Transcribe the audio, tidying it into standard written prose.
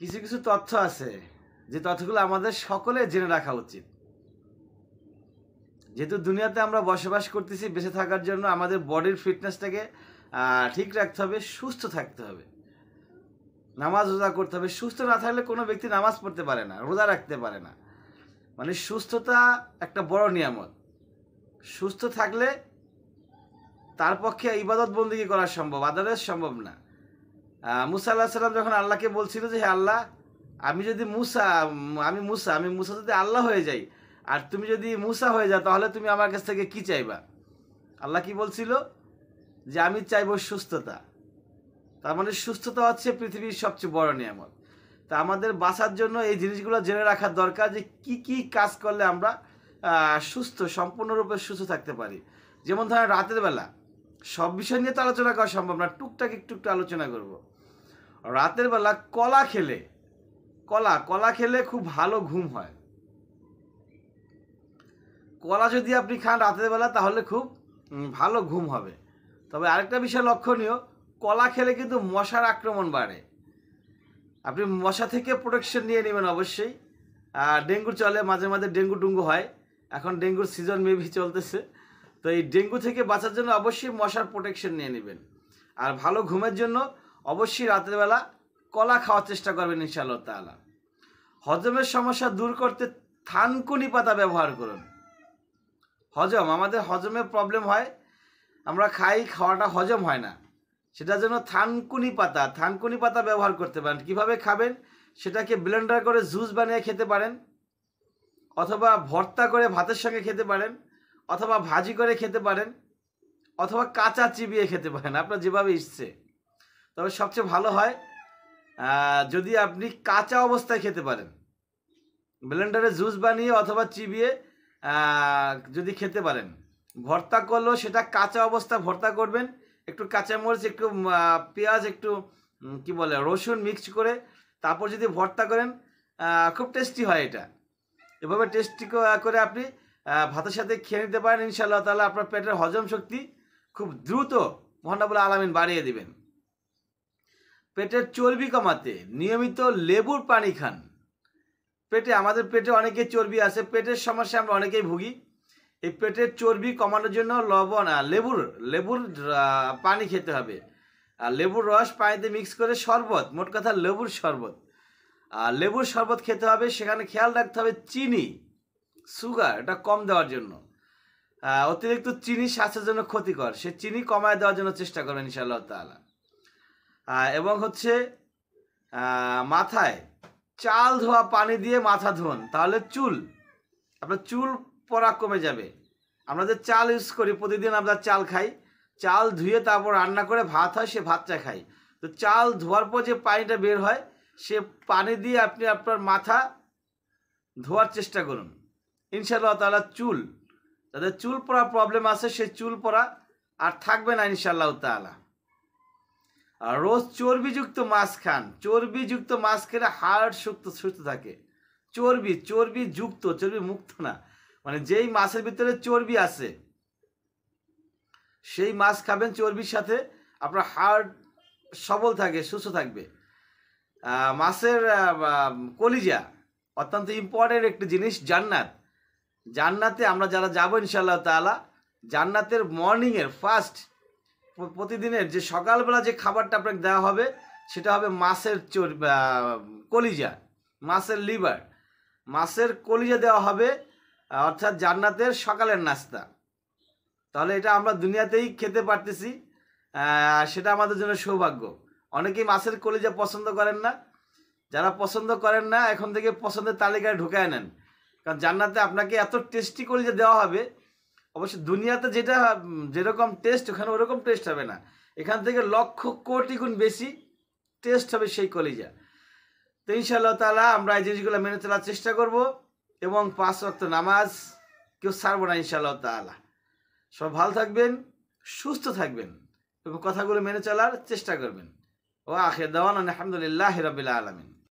কিছু কিছু তথ্য আছে যে তথ্যগুলো আমাদের সকলের জেনে রাখা উচিত। যেহেতু দুনিয়াতে আমরা বসবাস করতেছি, বেঁচে থাকার জন্য আমাদের বডির ফিটনেসটাকে ঠিক রাখতে হবে, সুস্থ থাকতে হবে, নামাজ রোজা করতে হবে। সুস্থ না থাকলে কোনো ব্যক্তি নামাজ পড়তে পারে না, রোজা রাখতে পারে না। মানে সুস্থতা একটা বড় নিয়ামত। সুস্থ থাকলে তার পক্ষে ইবাদত বন্দেগী করা সম্ভব, আদারওয়াইজ সম্ভব না। মুসা আল্লাহ সাল্লাম যখন আল্লাহকে বলছিল যে হে আল্লাহ, আমি মুসা যদি আল্লাহ হয়ে যাই আর তুমি যদি মুসা হয়ে যাও, তাহলে তুমি আমার কাছ থেকে কি চাইবা? আল্লাহ কি বলছিল? যে আমি চাইবো সুস্থতা। তার মানে সুস্থতা হচ্ছে পৃথিবীর সবচেয়ে বড় নিয়ামত। তা আমাদের বাঁচার জন্য এই জিনিসগুলো জেনে রাখার দরকার, যে কি কি কাজ করলে আমরা সম্পূর্ণরূপে সুস্থ থাকতে পারি। যেমন ধরেন রাতের বেলা, সব বিষয় নিয়ে তো আলোচনা করা সম্ভব না, টুকটাক একটু আলোচনা করব। রাতের বেলা কলা খেলে খুব ভালো ঘুম হয়। কলা যদি আপনি খান রাতের বেলা, তাহলে খুব ভালো ঘুম হবে। তবে আরেকটা বিষয় লক্ষণীয়, কলা খেলে কিন্তু মশার আক্রমণ বাড়ে। আপনি মশা থেকে প্রোটেকশন নিয়ে নেবেন অবশ্যই। ডেঙ্গু চলে, মাঝে মাঝে ডেঙ্গু হয়, এখন ডেঙ্গুর সিজন মেবি চলতেছে। তো এই ডেঙ্গু থেকে বাঁচার জন্য অবশ্যই মশার প্রোটেকশন নিয়ে নেবেন। আর ভালো ঘুমের জন্য অবশ্যই রাতের বেলা কলা খাওয়ার চেষ্টা করবেন ইনশাআল্লাহ তাআলা। হজমের সমস্যা দূর করতে থানকুনি পাতা ব্যবহার করুন। আমাদের হজমের প্রবলেম হয়, আমরা খাওয়াটা হজম হয় না, সেটার জন্য থানকুনি পাতা ব্যবহার করতে পারেন। কিভাবে খাবেন? সেটাকে ব্লেন্ডার করে জুস বানিয়ে খেতে পারেন, অথবা ভর্তা করে ভাতের সঙ্গে খেতে পারেন, অথবা ভাজি করে খেতে পারেন, অথবা কাঁচা চিবিয়ে খেতে পারেন, আপনার যেভাবে ইচ্ছে। তবে সবচেয়ে ভালো হয় যদি আপনি কাঁচা অবস্থায় খেতে পারেন, ব্লেন্ডারে জুস বানিয়ে অথবা চিবিয়ে যদি খেতে পারেন। ভর্তা করলেও সেটা কাঁচা অবস্থা ভর্তা করবেন, একটু কাঁচামরিচ, একটু পেঁয়াজ, একটু রসুন মিক্স করে তারপর যদি ভর্তা করেন, খুব টেস্টি হয় এটা। এভাবে টেস্টি করে আপনি ভাতের সাথে খেয়ে নিতে পারেন ইনশাআল্লাহ তাআলা। আপনার পেটের হজম শক্তি খুব দ্রুত মহান রব্বুল আলামিন বাড়িয়ে দিবেন। পেটের চর্বি কমাতে নিয়মিত লেবুর পানি খান। আমাদের পেটে অনেকেই চর্বি আছে, পেটের সমস্যা আমরা অনেকেই ভুগি। এই পেটের চর্বি কমানোর জন্য লেবুর পানি খেতে হবে। আর লেবুর রস পানিতে মিক্স করে শরবত, মোট কথা লেবুর শরবত খেতে হবে। সেখানে খেয়াল রাখতে হবে চিনি, সুগার এটা কম দেওয়ার জন্য। অতিরিক্ত চিনি স্বাস্থ্যের জন্য ক্ষতিকর, সে চিনি কমায় দেওয়ার জন্য চেষ্টা করবেন ইনশাআল্লাহ তাআলা। এবং মাথায় চাল ধোয়া পানি দিয়ে মাথা ধোন, তাহলে আপনার চুল পড়া কমে যাবে। আমরা যে চাল ইউজ করি, প্রতিদিন আমরা চাল খাই, চাল ধুয়ে তারপর রান্না করে ভাত হয়, সে ভাতটা খাই। তো চাল ধোয়ার পর যে পানিটা বের হয়, সে পানি দিয়ে আপনি আপনার মাথা ধোয়ার চেষ্টা করুন ইনশাআল্লাহ তাআলা। যাদের চুল পড়া প্রবলেম আছে, সেই চুল পড়া আর থাকবে না ইনশাআল্লাহ তাআলা। আর রোজ চর্বিযুক্ত মাছ খান। চর্বিযুক্ত মাছ খেলে হাড় সুস্থ থাকে। চর্বিযুক্ত, চর্বি মুক্ত না, মানে যেই মাছের ভিতরে চর্বি আছে সেই মাছ খাবেন চর্বির সাথে, আপনার হাড় সবল থাকে, সুস্থ থাকবে। মাছের কলিজা অত্যন্ত ইম্পর্টেন্ট একটি জিনিস। জান্নাতে আমরা যারা যাবো ইনশাআল্লাহ তাআলা, জান্নাতের মর্নিংয়ের ফার্স্ট প্রতিদিনের যে সকালবেলা যে খাবারটা আপনাকে দেওয়া হবে, সেটা হবে মাছের কলিজা, মাছের লিভার, মাছের কলিজা দেওয়া হবে, অর্থাৎ জান্নাতের সকালের নাস্তা। তাহলে এটা আমরা দুনিয়াতেই খেতে পারতেছি, সেটা আমাদের জন্য সৌভাগ্য। অনেকেই মাছের কলিজা পছন্দ করেন না, যারা পছন্দ করেন না এখন থেকে পছন্দের তালিকায় ঢুকায় নেন, কারণ জান্নাতে আপনাকে এত টেস্টি কলিজা দেওয়া হবে। অবশ্য দুনিয়াতে যেরকম টেস্ট, ওখানে ওরকম টেস্ট হবে না, এখান থেকে লক্ষ কোটি গুণ বেশি টেস্ট হবে সেই কলিজা। তো ইনশাআল্লাহ তাআলা আমরা এই জিনিসগুলো মেনে চলার চেষ্টা করব, এবং 5 ওয়াক্ত নামাজ কেউ ছাড়বো না ইনশাআল্লাহ তাআলা। সব ভালো থাকবেন, সুস্থ থাকবেন, এবং কথাগুলো মেনে চলার চেষ্টা করবেন। ওয়া আখির দাওয়ানা আলহামদুলিল্লাহি রাব্বিল আলামিন।